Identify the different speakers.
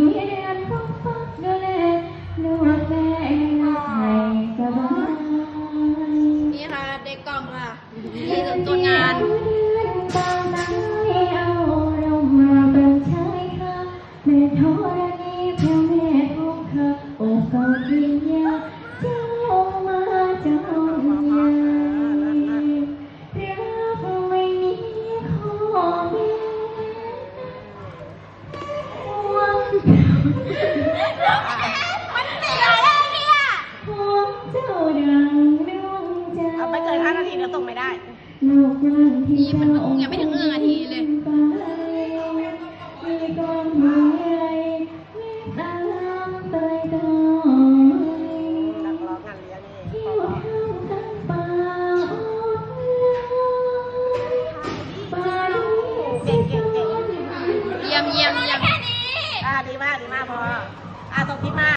Speaker 1: มีเรือนฟักฟักดูแลดูแลให้สบาย
Speaker 2: นี่ค่ะเด็กกล่องค่ะนี่คือตัวงาน
Speaker 1: ตามนเอาเรามาเป็นชายค่ะแม่ธรณีเพียงแม่ของเธอโอ้สาวกินยาเจ้ามาจองใหญ่รักไม่มีข้อแม้ห่วงมันเสียแล้วเนี่ยห่วงเจ้าดังดวงใจ
Speaker 3: เอาไปเกิน5 นาทีเดี๋ยวส่งไม่ได้
Speaker 2: นี่มันยังไม่ถึง1 นาทีเลย
Speaker 3: นักร้องงานเลี้ยงนี่เก่ง
Speaker 2: เยี่ยมแค่นี้
Speaker 3: ดีมากพอส่งพี่มา